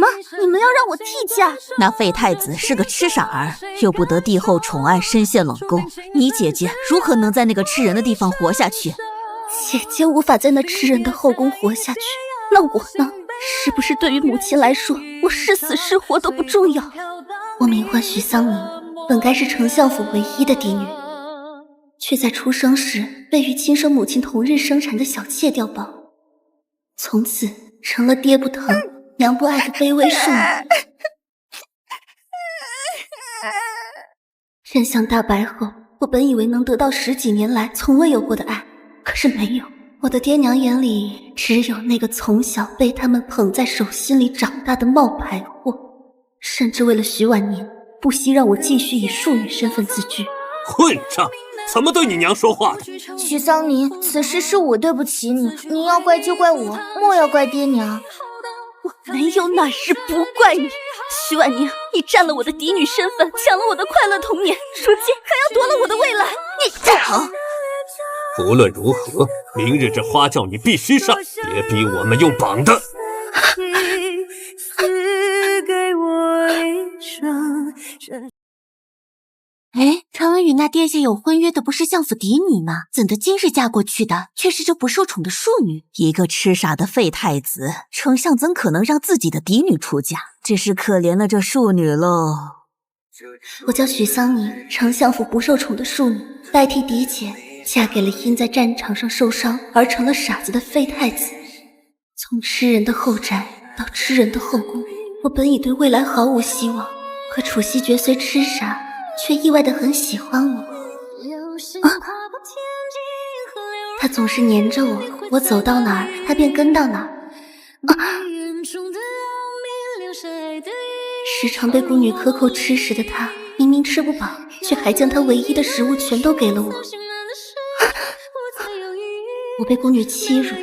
么？你们要让我替嫁？那废太子是个痴傻儿，又不得帝后宠爱，深陷冷宫，你姐姐如何能在那个吃人的地方活下去？姐姐无法在那吃人的后宫活下去，那我呢？是不是对于母亲来说，我是死是活都不重要？我名唤许桑宁，本该是丞相府唯一的嫡女，却在出生时被与亲生母亲同日生产的小妾调包，从此成了爹不疼娘不爱的卑微庶女。真相大白后，我本以为能得到10几年来从未有过的爱，可是没有。我的爹娘眼里只有那个从小被他们捧在手心里长大的冒牌货，甚至为了许婉宁，不惜让我继续以庶女身份自居。混账！怎么对你娘说话的？许桑宁，此事是我对不起你，您要怪就怪我，莫要怪爹娘。我没有哪日不怪你。许婉宁，你占了我的嫡女身份，抢了我的快乐童年，如今还要夺了我的未来，你不好！无论如何，明日这花轿你必须上，别逼我们用绑的。哎，传闻与那殿下有婚约的不是相府嫡女吗？怎的今日嫁过去的却是这不受宠的庶女？一个痴傻的废太子，丞相怎可能让自己的嫡女出嫁？只是可怜了这庶女喽。我叫许桑宁，丞相府不受宠的庶女，代替嫡姐嫁给了因在战场上受伤而成了傻子的废太子。从吃人的后宅到吃人的后宫，我本已对未来毫无希望，可楚西决虽痴傻，却意外的很喜欢我。他总是黏着我，我走到哪儿他便跟到哪儿。时常被宫女克扣吃食的他，明明吃不饱，却还将他唯一的食物全都给了我。我被宫女欺辱，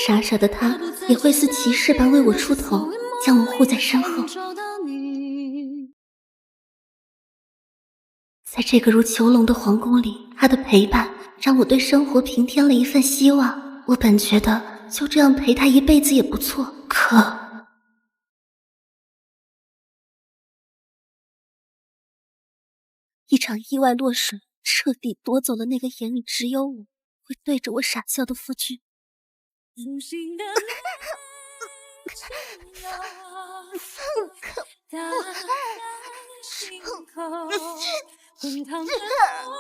傻傻的他也会似骑士般为我出头，将我护在身后。在这个如囚笼的皇宫里，他的陪伴让我对生活平添了一份希望。我本觉得就这样陪他一辈子也不错，可一场意外落水，彻底夺走了那个眼里只有我，会对着我傻笑的夫君。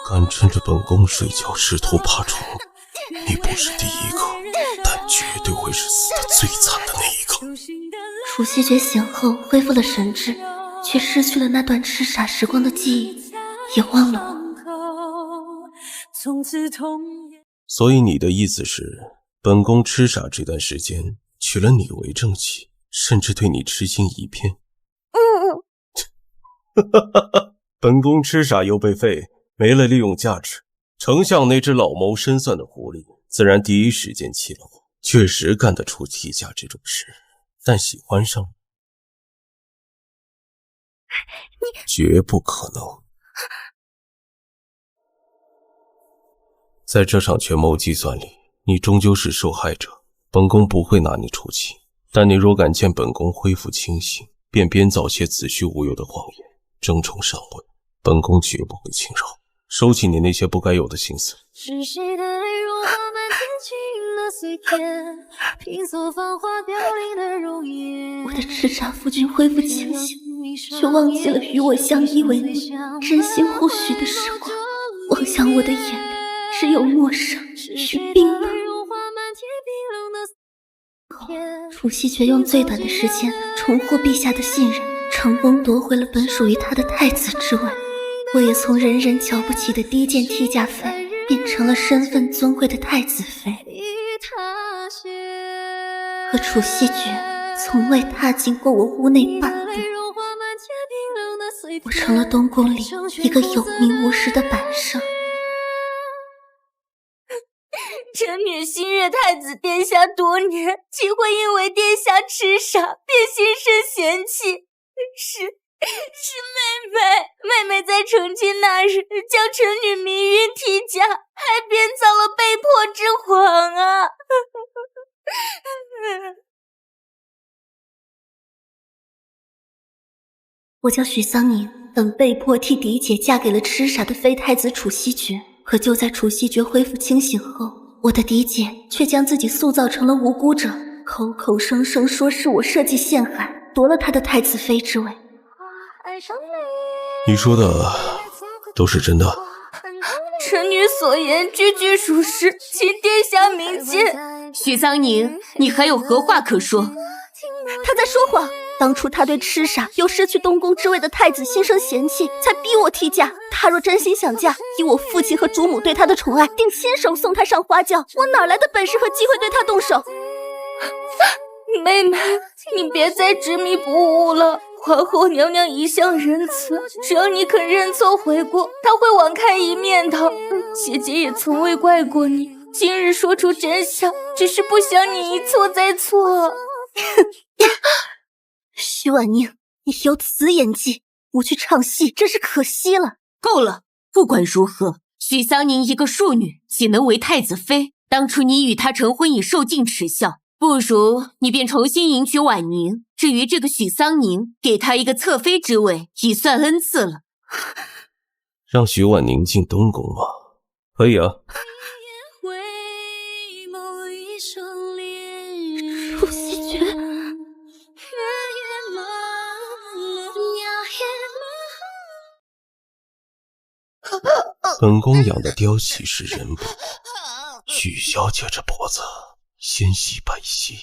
敢趁着本宫睡觉试图爬床，你不是第一个，但绝对会是死得最惨的那一个。楚西觉醒后恢复了神智，却失去了那段痴傻时光的记忆，也忘了我。所以你的意思是，本宫痴傻这段时间娶了你为正妻，甚至对你痴心一片？本宫痴傻又被废，没了利用价值。丞相那只老谋深算的狐狸，自然第一时间弃了我。确实干得出替嫁这种事，但喜欢上你，绝不可能。在这场权谋计算里，你终究是受害者，本宫不会拿你出气。但你若敢见本宫恢复清醒，便编造些子虚乌有的谎言，争宠上位，本宫绝不会轻饶。收起你那些不该有的心思。是谁的泪如花满天轻的碎片，拼凑繁华凋零的容颜。我的痴傻夫君恢复清醒，却忘记了与我相依为命、真心互许的时光。望向我的眼里，只有陌生与冰冷。楚西却用最短的时间重获陛下的信任，成功夺回了本属于他的太子之位。我也从人人瞧不起的低贱替嫁妃，变成了身份尊贵的太子妃。可楚西觉从未踏进过我屋内半步，我成了东宫里一个有名无实的摆设。臣女心悦太子殿下多年，岂会因为殿下痴傻便心生嫌弃？是妹妹在成亲那日将臣女迷晕替嫁，还编造了被迫之谎啊！我叫许桑宁，等被迫替嫡姐嫁给了痴傻的废太子楚西决。可就在楚西决恢复清醒后，我的嫡姐却将自己塑造成了无辜者，口口声声说是我设计陷害，夺了她的太子妃之位。你说的都是真的？臣女所言句句属实，请殿下明鉴。许桑宁，你还有何话可说？他在说谎。当初他对痴傻又失去东宫之位的太子心生嫌弃，才逼我替嫁。他若真心想嫁，以我父亲和主母对他的宠爱，定亲手送他上花轿。我哪来的本事和机会对他动手？妹妹，你别再执迷不悟了。皇后娘娘一向仁慈，只要你肯认错悔过，她会网开一面的。姐姐也从未怪过你，今日说出真相，只是不想你一错再错。徐婉宁，你有此演技，不去唱戏真是可惜了。够了！不管如何，许桑宁一个庶女，岂能为太子妃？当初你与她成婚已受尽耻笑，不如你便重新迎娶婉宁。至于这个许桑宁，给她一个侧妃之位，已算恩赐了。让许婉宁进东宫吗？可以啊。楚西决，本宫养的雕喜是人不？许小姐这脖子纤细白皙，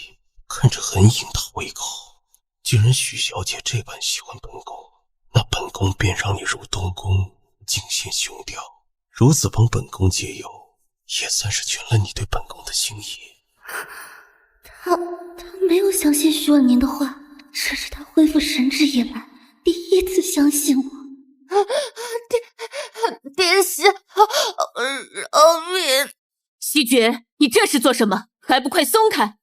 看着很引她胃口。既然许小姐这般喜欢本宫，那本宫便让你入东宫尽献雄调，如此帮本宫解忧，也算是全了你对本宫的心意。他没有相信徐婉宁的话，这是他恢复神智以来第一次相信我。殿下，饶命！西决，你这是做什么？还不快松开！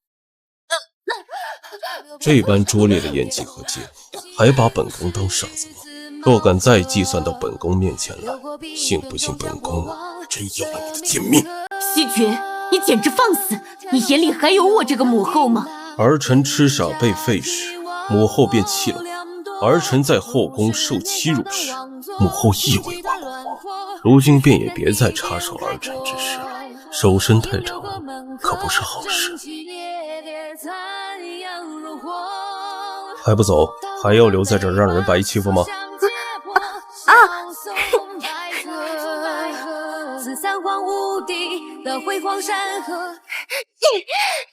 这般拙劣的演技和剑，还把本宫当傻子吗？若敢再计算到本宫面前来，信不信本宫真要了你的贱命？西决，你简直放肆！你眼里还有我这个母后吗？儿臣痴傻被废时，母后便弃了我；儿臣在后宫受欺辱时，母后亦未挂过我。如今便也别再插手儿臣之事了，手伸太长可不是好事。还不走，还要留在这儿让人白欺负吗？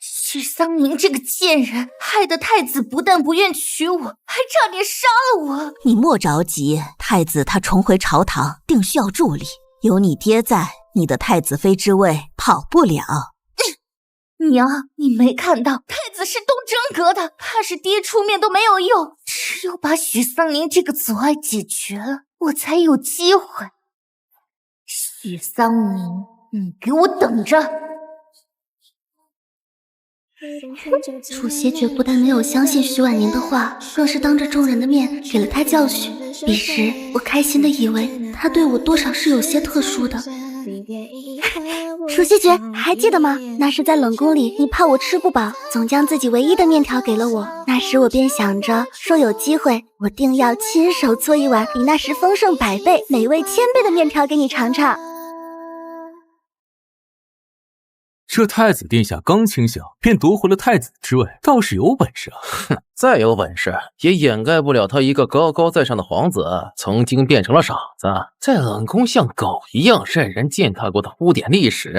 许桑宁这个贱人，害得太子不但不愿娶我，还差点杀了我。你莫着急，太子他重回朝堂，定需要助力。有你爹在，你的太子妃之位跑不了。娘，你没看到太子是东征阁的，怕是爹出面都没有用，只有把许桑宁这个阻碍解决了，我才有机会。许桑宁，你给我等着！楚西决不但没有相信徐婉宁的话，更是当着众人的面给了她教训。彼时我开心的以为他对我多少是有些特殊的。楚西决，还记得吗？那时在冷宫里，你怕我吃不饱，总将自己唯一的面条给了我。那时我便想着，说有机会，我定要亲手做一碗比那时丰盛100倍、美味1000倍的面条给你尝尝。这太子殿下刚清醒，便夺回了太子之位，倒是有本事啊！哼，再有本事也掩盖不了他一个高高在上的皇子曾经变成了傻子，在冷宫像狗一样任人践踏过的污点历史。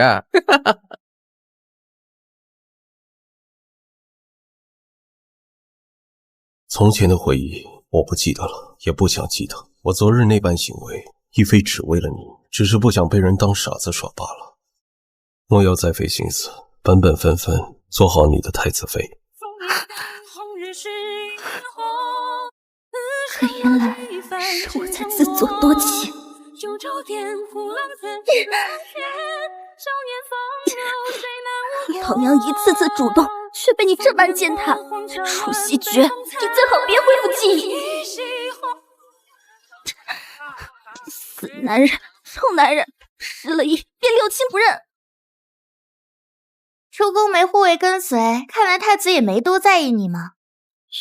从前的回忆我不记得了，也不想记得。我昨日那般行为，亦非只为了你，只是不想被人当傻子耍罢了。莫要再费心思，本本分分做好你的太子妃。可原来是我在自作多情。老娘一次次主动，却被你这般践踏。楚西决，你最好别恢复记忆。死男人，臭男人，失了忆便六亲不认。出宫没护卫跟随，看来太子也没多在意你嘛。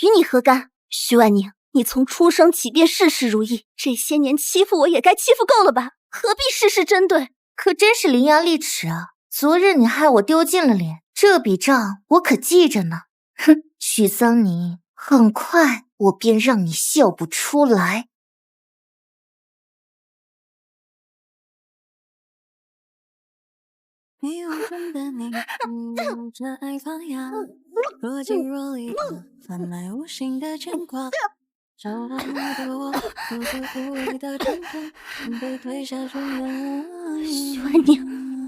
与你何干？徐婉宁，你从出生起便事事如意，这些年欺负我也该欺负够了吧？何必事事针对？可真是伶牙俐齿啊！昨日你害我丢尽了脸，这笔账我可记着呢。哼，许桑尼，很快我便让你笑不出来。你无声的你，捂着爱发芽，若即若离的，贩卖无形的牵挂。找到你的我，不是无谓的挣扎，被推下悬崖。许婉宁，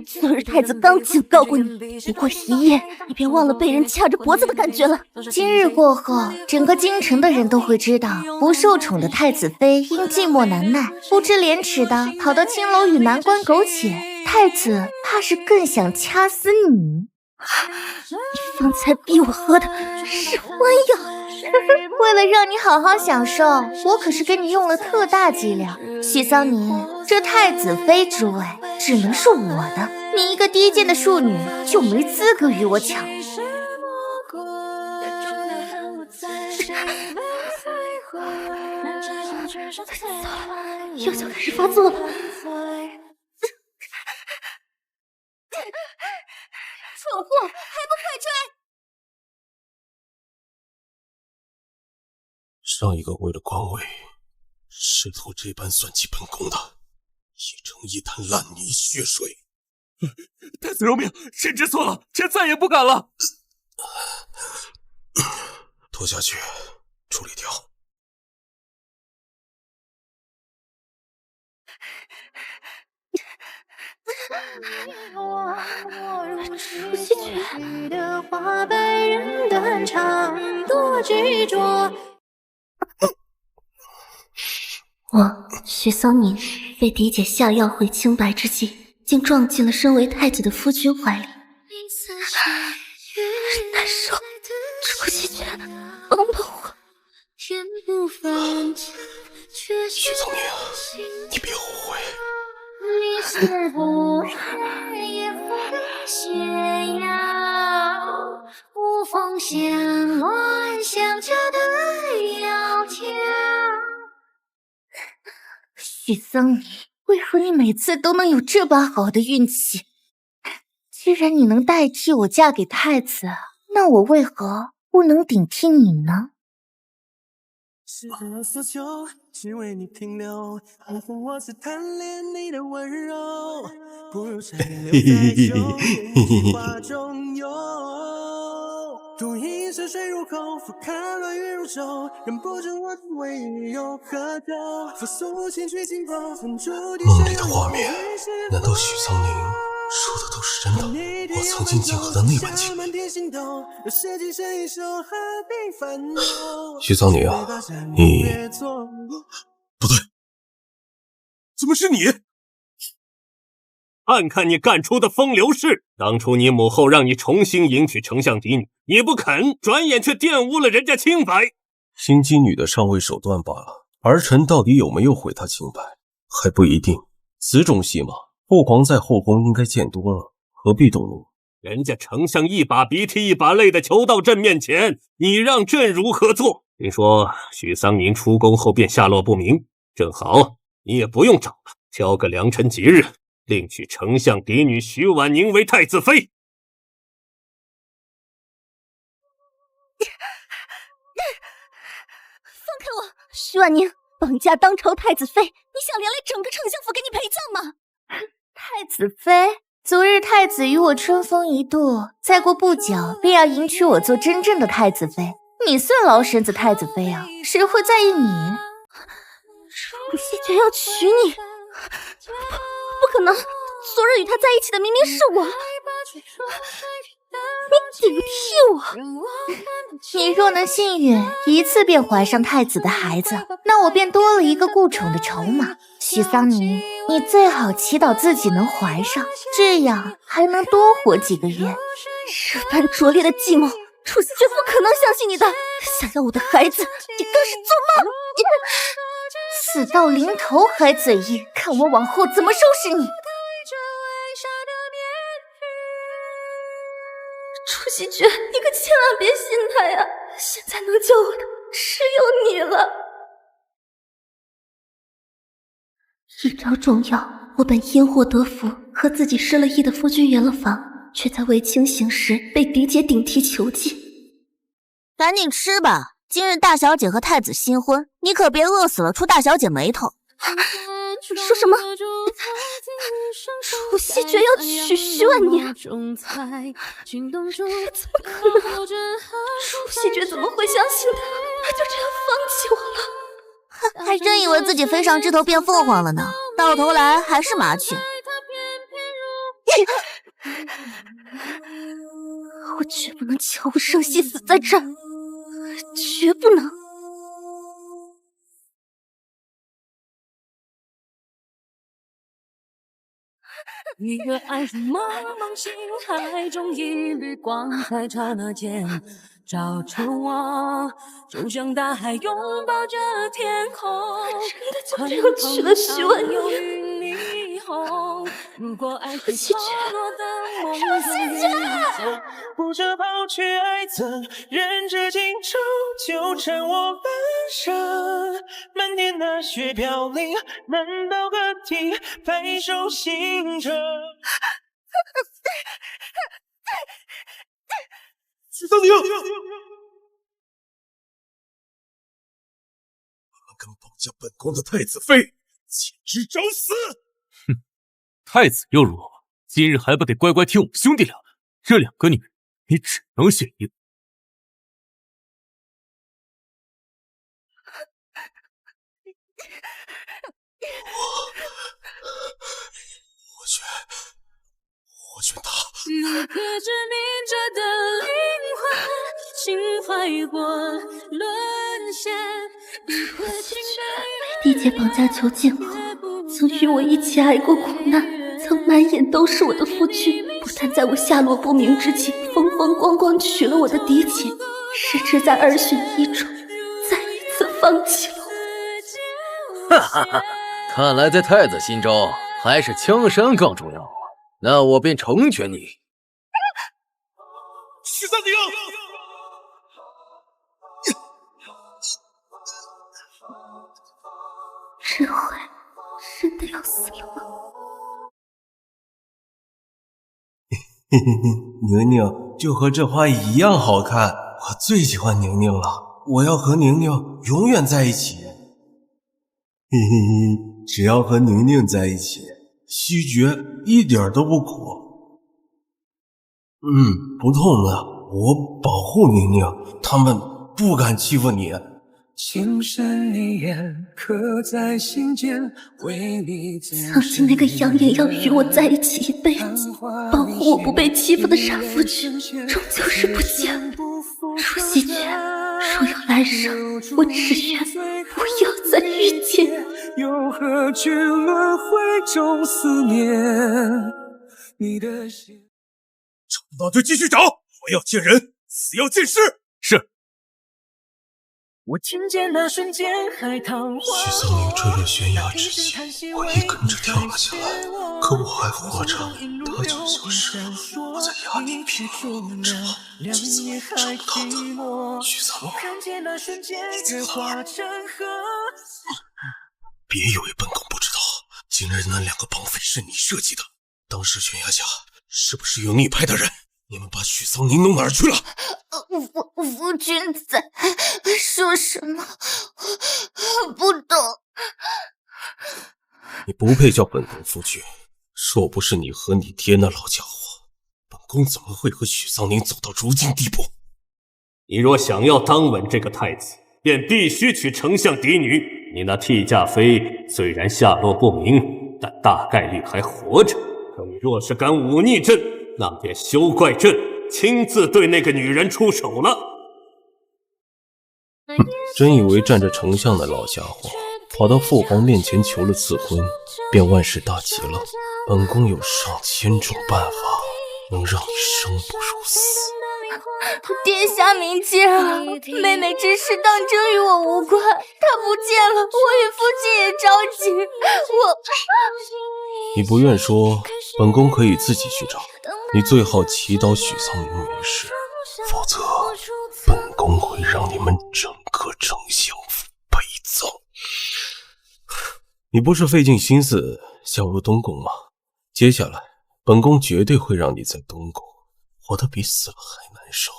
昨日太子刚警告过你，不过一夜，你便忘了被人掐着脖子的感觉了。今日过后，整个京城的人都会知道，不受宠的太子妃因寂寞难耐，不知廉耻的跑到青楼与南关苟且。太子怕是更想掐死你。你方才逼我喝的是欢药。为了让你好好享受，我可是给你用了特大剂量。许桑尼，这太子妃之位只能是我的，你一个低贱的庶女就没资格与我抢。药效开始发作了。蠢货，还不快追！上一个为了官位，试图这般算计本宫的，已成一滩烂泥血水。太子饶命，臣知错了，臣再也不敢了。拖下去，处理掉。出西诀的话被人断肠，多执着。我许桑宁被嫡姐下药毁清白之际，竟撞进了身为太子的夫君怀里。难受，出西诀，帮帮我！许宗明，你别后悔。你是不是也不炫耀？无风险乱想家的窈窕。许桑尼，为何你每次都能有这般好的运气？既然你能代替我嫁给太子，那我为何不能顶替你呢？是何所求，只为你停留。如果我只贪恋你的温柔，不如长留在秋月花中游。独饮涉水入口，俯瞰乱云如舟，忍不住我为你又何求？复苏情绪紧绷，分出地梦里的画面，难道许桑宁说的都是真的？我曾经经历的那般经历。许桑宁啊，你不对，怎么是你？看看你干出的风流事！当初你母后让你重新迎娶丞相嫡女，你不肯，转眼却玷污了人家清白。心机女的上位手段罢了，儿臣到底有没有毁她清白，还不一定。此种戏码，父皇在后宫应该见多了，何必动怒？人家丞相一把鼻涕一把泪的求到朕面前，你让朕如何做？听说许桑宁出宫后便下落不明，正好你也不用找了，挑个良辰吉日，另娶丞相嫡女许婉宁为太子妃。放开我！许婉宁，绑架当朝太子妃，你想连累整个丞相府给你陪葬吗？太子妃？昨日太子与我春风一度，再过不久便要迎娶我做真正的太子妃。你算老身子太子妃啊，谁会在意你？楚西决要娶你，不可能！昨日与他在一起的明明是我，你顶替我！你若能幸运一次便怀上太子的孩子，那我便多了一个顾宠的筹码。许桑尼，你最好祈祷自己能怀上，这样还能多活几个月。这般拙劣的计谋，楚西决不可能相信你的。想要我的孩子，你更是做梦！死到临头还嘴硬，看我往后怎么收拾你！楚西决，你可千万别信他呀！现在能救我的只有你了。一招中药，我本因祸得福，和自己失了忆的夫君圆了房，却在未清醒时被嫡姐顶替囚禁。赶紧吃吧，今日大小姐和太子新婚，你可别饿死了出大小姐眉头。说什么？楚西决要娶徐婉宁？怎么可能？楚西决怎么会相信他就这样放弃我了？还真以为自己飞上枝头变凤凰了呢，到头来还是麻雀。我绝不能悄无声息死在这儿，绝不能。一个爱是茫茫星海中一缕光，在刹那间照出我，就像大海拥抱着天空。真的就这样娶了徐婉宁？如果爱是错落的梦的不知抛去爱憎，人至今终纠缠我半生。漫天的雪飘零，难道个体白首行者？许桑宁，你们敢绑架本宫的太子妃，简直找死！哼，太子又如何？今日还不得乖乖听我们兄弟俩的？这两个女人，你只能选一个。我选他。那颗致命者的灵魂，心怀过沦陷。嫡姐绑架囚禁后，曾与我一起挨过苦难，曾满眼都是我的夫君，不但在我下落不明之际风风光光娶了我的嫡姐，甚至在二选一中再一次放弃了我。哈哈哈，看来在太子心中还是青山更重要啊！那我便成全你。许三宁，这回真的要死了吗？嘿嘿嘿，宁宁就和这花一样好看，我最喜欢宁宁了，我要和宁宁永远在一起。嘿嘿嘿，只要和宁宁在一起，虚绝一点都不苦。不痛了，我保护宁宁，他们不敢欺负你。情深一眼刻在心间，为你曾经那个扬言要与我在一起一辈子，保护我不被欺负的傻夫君，终究是不见了。楚西决，若有来生，我只愿不要再遇见。又何惧轮回中思念你的心。找不到就继续找，活要见人，死要见尸。是。我听见那瞬间海棠花。许桑宁坠落悬崖之际，我也跟着跳了起来，可我还活着，他就消失了。我在崖底拼了命找，却怎么也找不到他。许桑宁，别以为本宫不知道，今日那两个绑匪是你设计的。当时悬崖下是不是有你派的人？你们把许桑宁弄哪儿去了？夫君在说什么？不懂。你不配叫本宫夫君，若不是你和你爹那老家伙，本宫怎么会和许桑宁走到如今地步？你若想要当稳这个太子，便必须娶丞相嫡女。你那替嫁妃虽然下落不明，但大概率还活着。可你若是敢忤逆朕，那便休怪朕亲自对那个女人出手了。真以为站着丞相的老家伙跑到父皇面前求了赐婚，便万事大吉了？本宫有上千种办法能让你生不如死。殿下明鉴啊，妹妹之事当真与我无关，她不见了，我与夫君也着急。你不愿说，本宫可以自己去找。你最好祈祷许桑宁没事，否则本宫会让你们整个找你不是费尽心思想入东宫吗？接下来本宫绝对会让你在东宫活得比死了还难受。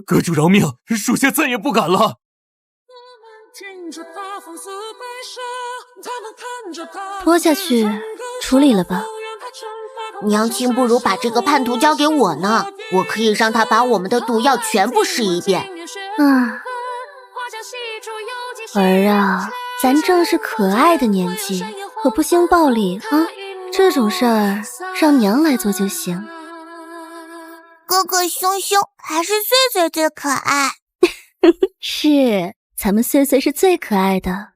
阁主饶命，属下再也不敢了。拖下去处理了吧。娘亲不如把这个叛徒交给我呢，我可以让他把我们的毒药全部试一遍。儿啊，咱正是可爱的年纪，可不兴暴力啊。这种事儿让娘来做就行。哥哥凶凶，还是岁岁最可爱。是，咱们岁岁是最可爱的。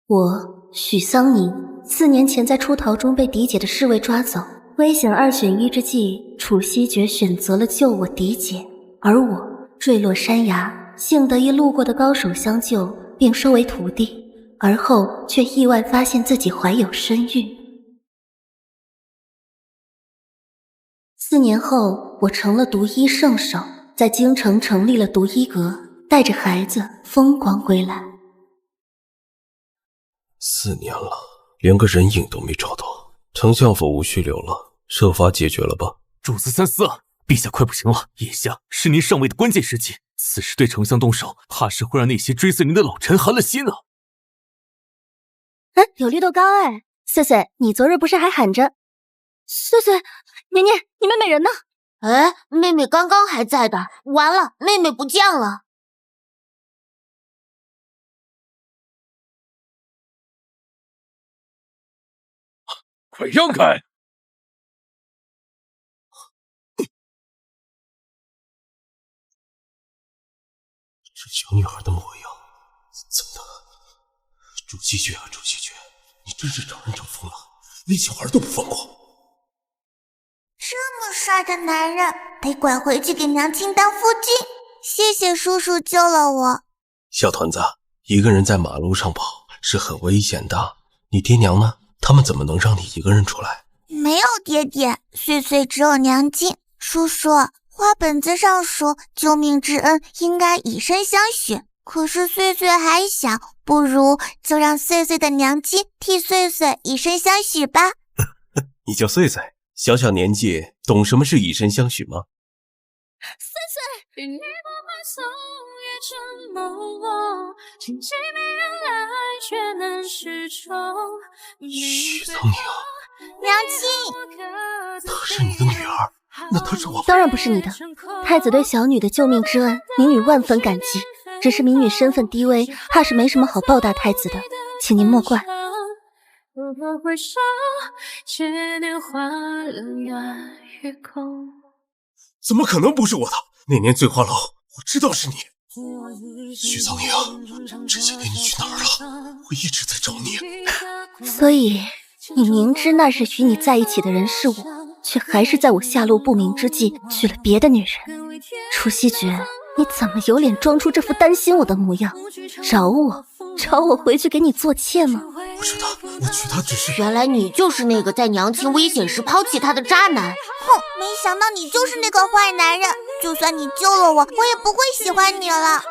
我许桑宁4年前在出逃中被嫡姐的侍卫抓走，危险2选1之际，楚西决选择了救我嫡姐，而我坠落山崖，幸得一路过的高手相救，并收为徒弟，而后却意外发现自己怀有身孕。4年后，我成了毒医圣手，在京城成立了毒医阁，带着孩子风光归来。4年了，连个人影都没找到，丞相府无需留了，设法解决了吧。主子三思啊，陛下快不行了，眼下是您上位的关键时期，此时对丞相动手，怕是会让那些追随您的老臣寒了心啊。有绿豆糕哎，岁岁，你昨日不是还喊着岁岁年年你们美人呢？哎，妹妹刚刚还在的，完了，妹妹不见了。快让开！这小女孩的模样，怎么的？朱希爵啊，朱希爵，你真是找人找疯了，连小孩都不放过。这么帅的男人，得拐回去给娘亲当夫君。谢谢叔叔救了我。小团子，一个人在马路上跑是很危险的，你爹娘呢？他们怎么能让你一个人出来？没有爹爹，岁岁只有娘亲。叔叔，话本子上说救命之恩应该以身相许，可是岁岁还小，不如就让岁岁的娘亲替岁岁以身相许吧。你叫岁岁，小小年纪懂什么是以身相许吗？岁岁，许桑宁，娘亲，她是你的女儿，那她是我？当然不是你的。太子对小女的救命之恩，民女万分感激。只是民女身份低微，怕是没什么好报答太子的，请您莫怪。怎么可能不是我的？那年醉花楼，我知道是你。许桑宁，这些年你去哪儿了？我一直在找你。所以你明知那日与你在一起的人是我，却还是在我下落不明之际娶了别的女人。楚西爵，你怎么有脸装出这副担心我的模样？找我回去给你做妾吗？不是的，我娶她只是……原来你就是那个在娘亲危险时抛弃她的渣男。哼，没想到你就是那个坏男人。就算你救了我，我也不会喜欢你了。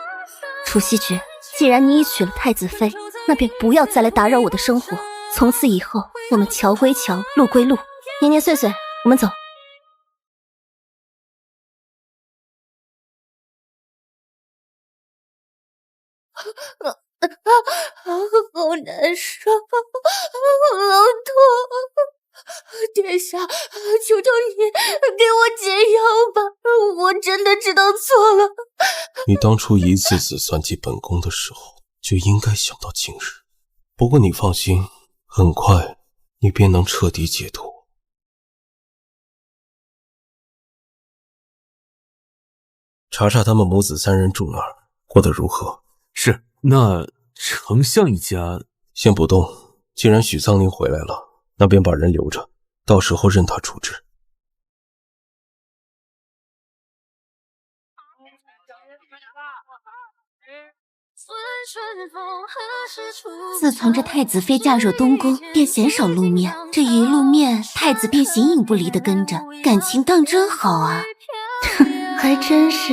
楚西爵，既然你已娶了太子妃，那便不要再来打扰我的生活。从此以后，我们桥归桥，路归路。年年岁岁，我们走。好难受，好痛！殿下，求求你给我解药吧，我真的知道错了。你当初一次次算计本宫的时候，就应该想到今日。不过你放心，很快你便能彻底解脱。查查他们母子3人住哪儿，过得如何？是，那丞相一家先不动，既然许桑宁回来了，那便把人留着，到时候任他处置。自从这太子妃嫁入东宫，便鲜少露面。这一露面，太子便形影不离地跟着，感情当真好啊！还真是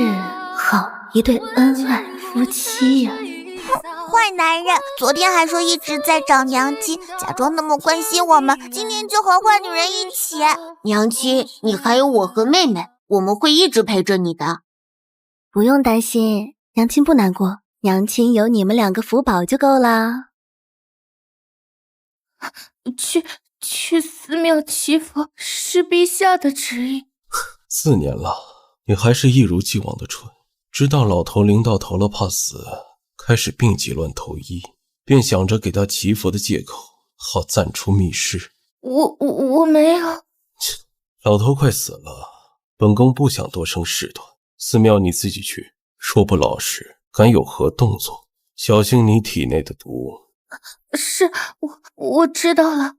好一对恩爱夫妻呀。坏男人，昨天还说一直在找娘亲，假装那么关心我们，今天就和坏女人一起。娘亲，你还有我和妹妹，我们会一直陪着你的。不用担心，娘亲不难过，娘亲有你们2个福宝就够啦。去寺庙祈福是陛下的旨意。4年了，你还是一如既往的蠢。直到老头临到头了怕死，开始病急乱投医，便想着给他祈福的借口，好暂出密室。我没有。老头快死了，本宫不想多生事端。寺庙你自己去，若不老实，敢有何动作，小心你体内的毒。是，我知道了。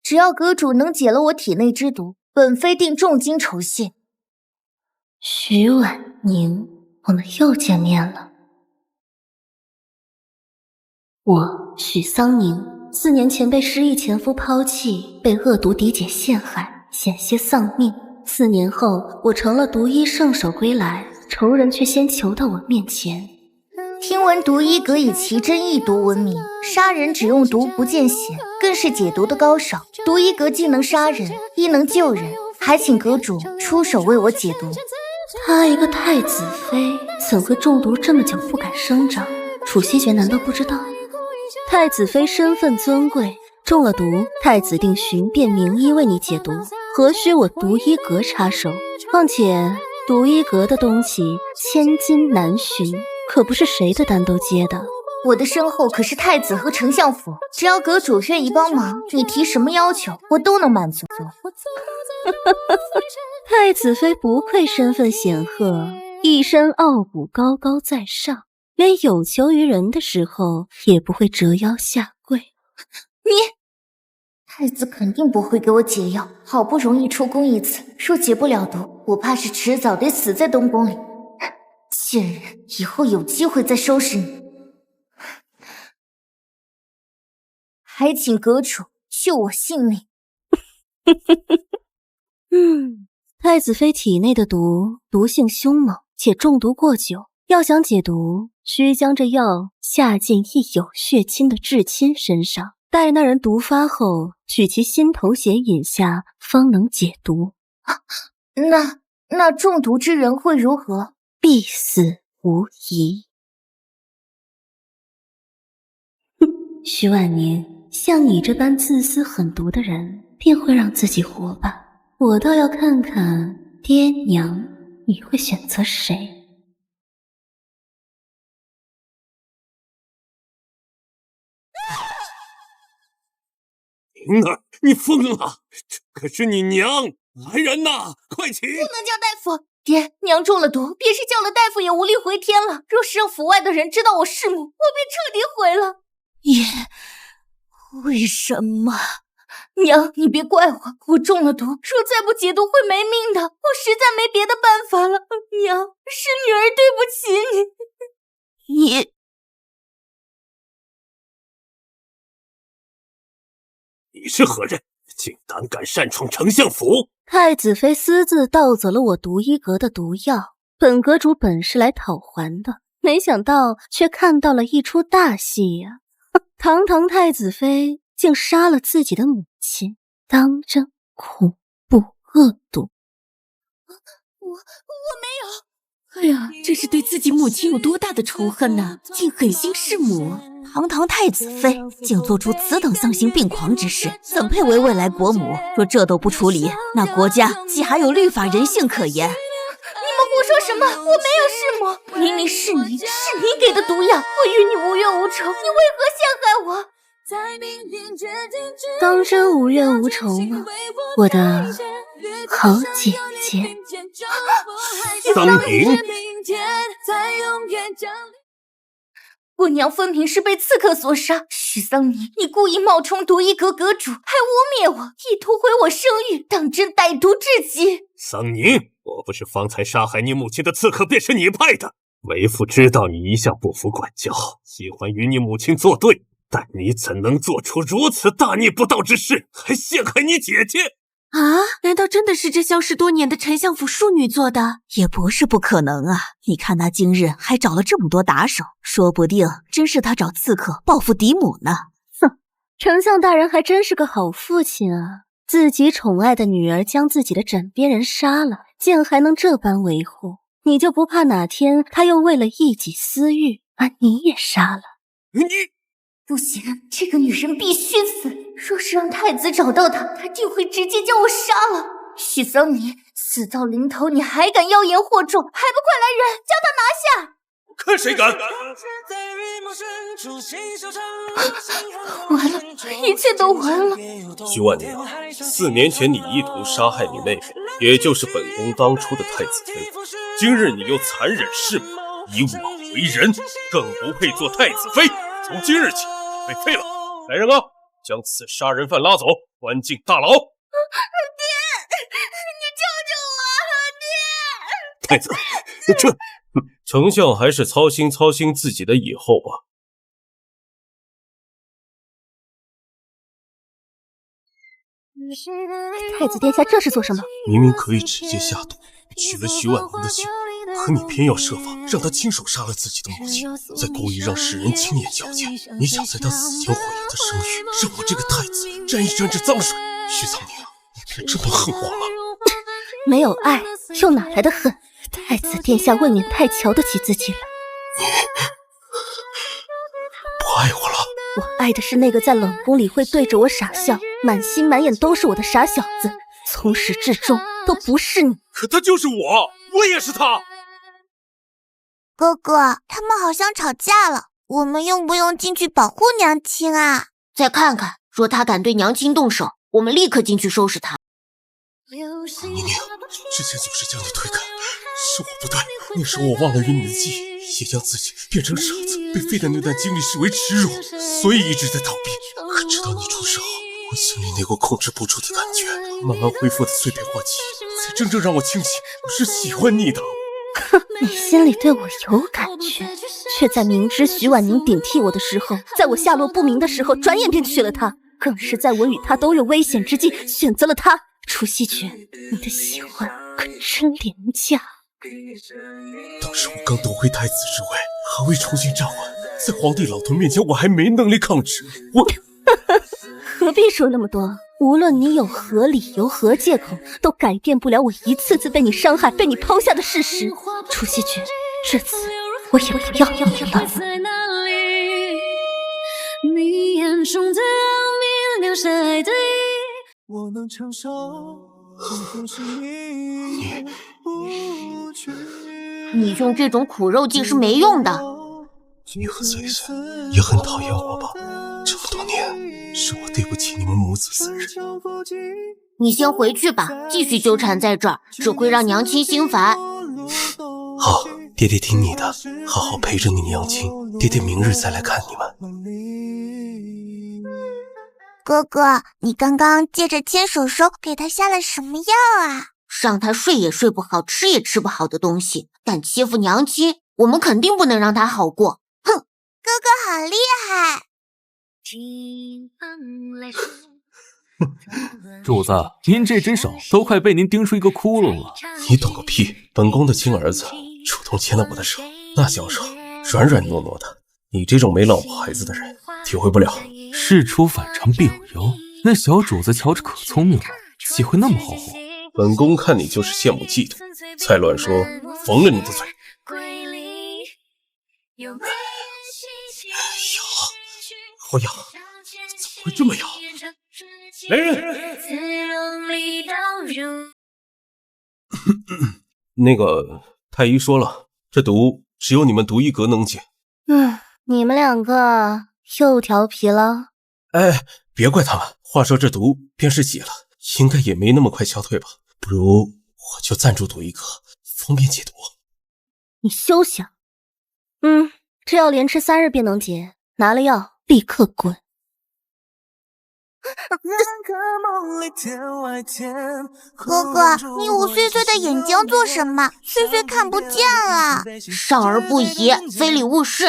只要阁主能解了我体内之毒，本妃定重金酬谢。徐婉宁，我们又见面了。我许桑宁4年前被失忆前夫抛弃，被恶毒嫡姐陷害，险些丧命。4年后，我成了毒医圣手归来，仇人却先求到我面前。听闻毒医阁以奇珍异毒闻名，杀人只用毒不见血，更是解毒的高手。毒医阁既能杀人，亦能救人，还请阁主出手为我解毒。她一个太子妃，怎会中毒这么久不敢声张？楚西爵难道不知道？太子妃身份尊贵，中了毒，太子定寻遍名医为你解毒，何须我毒医阁插手？况且毒医阁的东西千金难寻，可不是谁的单都接的。我的身后可是太子和丞相府，只要阁主愿意帮忙，你提什么要求，我都能满足。太子妃不愧身份显赫，一身傲骨高高在上，连有求于人的时候也不会折腰下跪。你，太子肯定不会给我解药，好不容易出宫一次，若解不了毒，我怕是迟早得死在东宫里。贱人，以后有机会再收拾你。还请阁主救我性命。太子妃体内的毒性凶猛，且中毒过久，要想解毒，需将这药下进一有血亲的至亲身上，待那人毒发后，取其心头血饮下，方能解毒。那中毒之人会如何？必死无疑。徐婉宁，像你这般自私狠毒的人，便会让自己活吧。我倒要看看爹娘，你会选择谁？宁儿，你疯了！这可是你娘！来人呐，快请！不能叫大夫！爹，娘中了毒，便是叫了大夫也无力回天了。若是让府外的人知道我弑母，我便彻底毁了。为什么？娘，你别怪我中了毒，若再不解毒会没命的。我实在没别的办法了。娘，是女儿对不起你。你是何人？竟胆敢擅闯丞相府！太子妃私自盗走了我毒医阁的毒药，本阁主本是来讨还的，没想到却看到了一出大戏呀！堂堂太子妃竟杀了自己的母亲，当真恐怖恶毒。我没有。哎呀，这是对自己母亲有多大的仇恨呐！竟狠心弑母。堂堂太子妃竟做出此等丧心病狂之事，怎配为未来国母？若这都不处理，那国家岂还有律法人性可言？你们胡说什么？我没有弑母，明明是你给的毒药，我与你无冤无仇，你为何陷害我？当真无冤无仇吗？我的好姐姐。桑宁，我娘分明是被刺客所杀，许桑尼，你故意冒充毒医阁阁主，还污蔑我，意图毁我声誉，当真歹毒至极。桑宁，我不是方才杀害你母亲的刺客，便是你派的。为父知道你一向不服管教，喜欢与你母亲作对，但你怎能做出如此大逆不道之事，还陷害你姐姐？啊？难道真的是这消失多年的丞相府庶女做的？也不是不可能啊！你看他今日还找了这么多打手，说不定真是他找刺客报复嫡母呢。哼，丞相大人还真是个好父亲啊！自己宠爱的女儿将自己的枕边人杀了，竟还能这般维护，你就不怕哪天他又为了一己私欲把你也杀了？你不行，这个女人必须死！若是让太子找到她，他定会直接将我杀了。许桑尼，死到临头你还敢妖言惑众，还不快来人，将他拿下！看谁敢！完了，一切都完了。徐婉宁，4年前你意图杀害你妹妹，也就是本宫当初的太子妃，今日你又残忍弑母，以我为人，更不配做太子妃。从今日起，被废了。来人啊，将此杀人犯拉走，关进大牢。爹，你救救我，爹！太子，这丞相还是操心自己的以后吧。太子殿下这是做什么？明明可以直接下毒，取了徐婉宁的性命，可你偏要设法让他亲手杀了自己的母亲，再故意让世人亲眼瞧见。你想在他死前毁了他声誉，让我这个太子沾一沾这脏水。徐苍宁，你别这么恨我了。没有爱，又哪来的恨？太子殿下未免太瞧得起自己了。不爱我了？我爱的是那个在冷宫里会对着我傻笑，满心满眼都是我的傻小子，从始至终都不是你。可他就是我也是他。哥哥，他们好像吵架了，我们用不用进去保护娘亲啊？再看看，若他敢对娘亲动手，我们立刻进去收拾他。宁宁，之前总是将你推开，是我不对。那时候我忘了与你的记忆，也将自己变成傻子，被废的那段经历视为耻辱，所以一直在逃避。可直到你出事后，我心里那股控制不住的感觉慢慢恢复的碎片化记忆，才真正让我庆幸我是喜欢你的。哼，你心里对我有感觉，却在明知徐婉宁顶替我的时候，在我下落不明的时候，转眼便娶了她，更是在我与她都有危险之际，选择了她。楚西决，你的喜欢可真廉价。当时我刚夺回太子之位，还未重新站稳，在皇帝老头面前，我还没能力抗旨。我何必说那么多？无论你有何理由、何借口，都改变不了我一次次被你伤害、被你抛下的事实。楚西决，这次我也不要你了。你眼中的明留下爱的我能承受，是你不去。你用这种苦肉计是没用的。你和岁岁也很讨厌我吧？这么多年，是我对不起你们母子3人。你先回去吧，继续纠缠在这儿，只会让娘亲心烦。好，爹爹听你的，好好陪着你娘亲。爹爹明日再来看你们。哥哥，你刚刚借着牵手手给他下了什么药啊？让他睡也睡不好，吃也吃不好的东西，敢欺负娘亲，我们肯定不能让他好过。哼，哥哥好厉害！主子，您这只手都快被您钉出一个窟窿了。你懂个屁！本宫的亲儿子主动牵了我的手，那小手软软糯糯的，你这种没老婆孩子的人体会不了。事出反常必有妖，那小主子瞧着可聪明了，岂会那么好哄？本宫看你就是羡慕嫉妒，再乱说缝了你的嘴。好痒，怎么会这么痒？来人！那个太医说了，这毒只有你们独一阁能解。你们2个又调皮了。哎，别怪他们。话说这毒便是解了，应该也没那么快消退吧？不如我就暂住独一阁，方便解毒。你休想！这药连吃3日便能解，拿了药立刻滚。哥哥，你捂碎碎的眼睛做什么？碎碎看不见啊！少儿不宜，非礼勿视。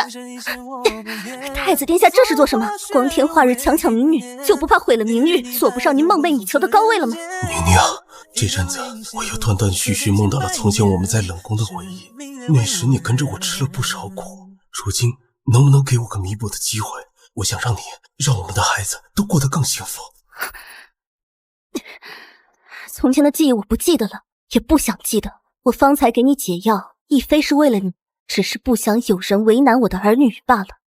太子殿下这是做什么？光天化日强抢民女，就不怕毁了名誉，坐不上您梦寐以求的高位了吗？宁宁，这阵子我又断断续续梦到了从前我们在冷宫的回忆，那时你跟着我吃了不少苦，如今能不能给我个弥补的机会？我想让我们的孩子都过得更幸福。从前的记忆我不记得了，也不想记得。我方才给你解药，亦非是为了你，只是不想有人为难我的儿女罢了。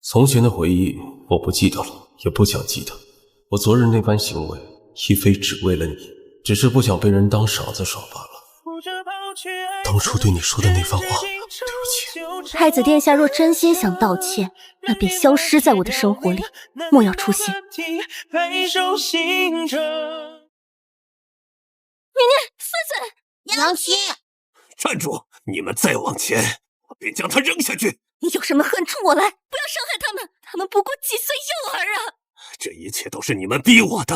从前的回忆我不记得了，也不想记得。我昨日那般行为，亦非只为了你，只是不想被人当傻子耍罢了。当初对你说的那番话，对不起。太子殿下若真心想道歉，那便消失在我的生活里，莫要出现。娘亲，站住！你们再往前，我便将他扔下去。你有什么恨冲我来，不要伤害他们，他们不过几岁幼儿啊！这一切都是你们逼我的。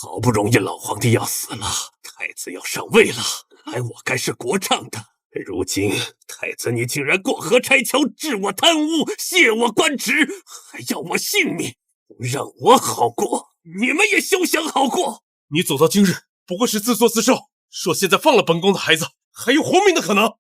好不容易老皇帝要死了，太子要上位了，来我该是国丈的。如今太子你竟然过河拆桥，治我贪污，卸我官职，还要我性命，不让我好过，你们也休想好过。你走到今日，不过是自作自受，说现在放了本宫的孩子，还有活命的可能。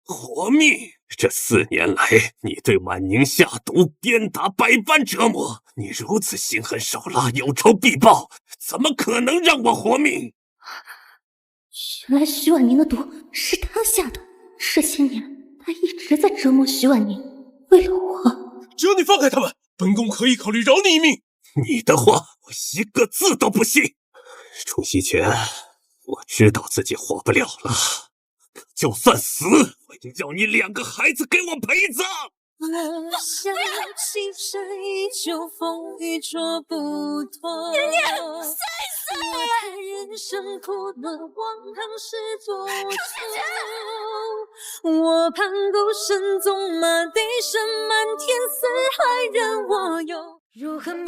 活命？这4年来，你对婉宁下毒、鞭打，百般折磨，你如此心狠手辣，有仇必报，怎么可能让我活命？原来徐婉宁的毒是他下的，这些年他一直在折磨徐婉宁，为了我。只要你放开他们，本宫可以考虑饶你一命。你的话我一个字都不信。楚西泉，我知道自己活不了了，就算死，我也要你2个孩子给我陪葬。娘娘，塞塞！我盼孤身纵马，笛声满天，四海任我游。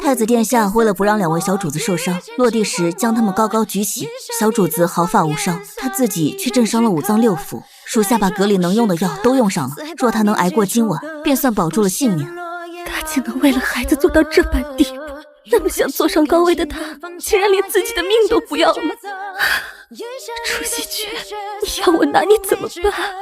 太子殿下为了不让2位小主子受伤，落地时将他们高高举起，小主子毫发无伤，他自己却震伤了5脏6腑。属下把阁里能用的药都用上了，若他能挨过今晚，便算保住了性命。他竟能为了孩子做到这般地步，那么想坐上高位的他，竟然连自己的命都不要了。楚西泉，你要我拿你怎么办？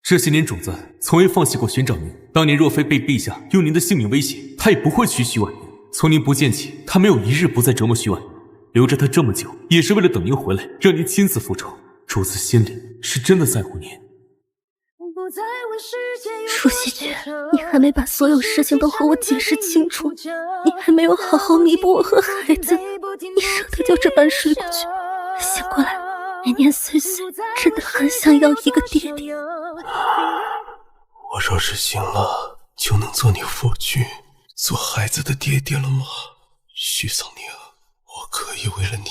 这些年主子从未放弃过寻找您，当年若非被陛下用您的性命威胁，他也不会娶徐婉宁。从您不见起，他没有一日不再折磨徐婉宁，留着他这么久，也是为了等您回来，让您亲自复仇。主子心里是真的在乎您。楚西泉，你还没把所有事情都和我解释清楚，你还没有好好弥补我和孩子，你舍得就这般睡过去？醒过来，年年岁岁真的很想要一个爹爹。我若是醒了，就能做你夫君，做孩子的爹爹了吗？徐桑宁，我可以为了你，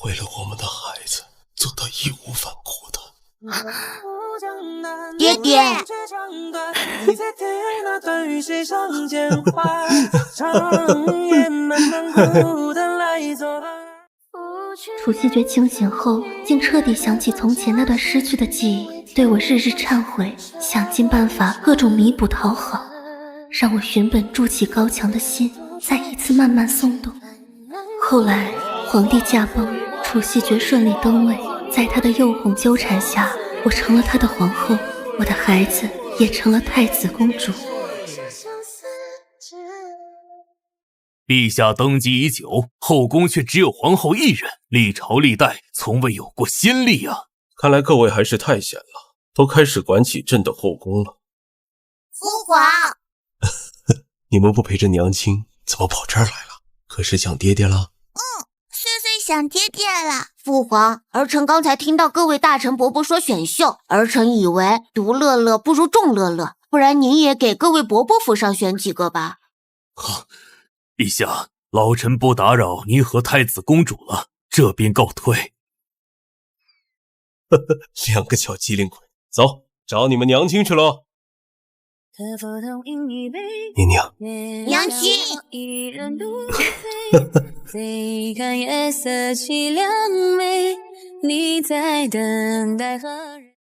为了我们的孩子，做到义无反顾的。爹爹。楚西觉清醒后，竟彻底想起从前那段失去的记忆，对我日日忏悔，想尽办法各种弥补讨好，让我原本筑起高墙的心再一次慢慢松动。后来皇帝驾崩，楚西觉顺利登位，在他的诱哄纠缠下，我成了他的皇后，我的孩子也成了太子公主。陛下登基已久，后宫却只有皇后一人，历朝历代从未有过先例啊！看来各位还是太闲了，都开始管起朕的后宫了。父皇，你们不陪着娘亲，怎么跑这儿来了？可是想爹爹了？岁岁想爹爹了。父皇，儿臣刚才听到各位大臣伯伯说选秀，儿臣以为独乐乐不如众乐乐，不然您也给各位伯伯府上选几个吧。好，陛下，老臣不打扰您和太子公主了，这便告退。2个小机灵鬼，走，找你们娘亲去喽。宁宁，娘亲。再看夜色凄凉美，你在等待何人？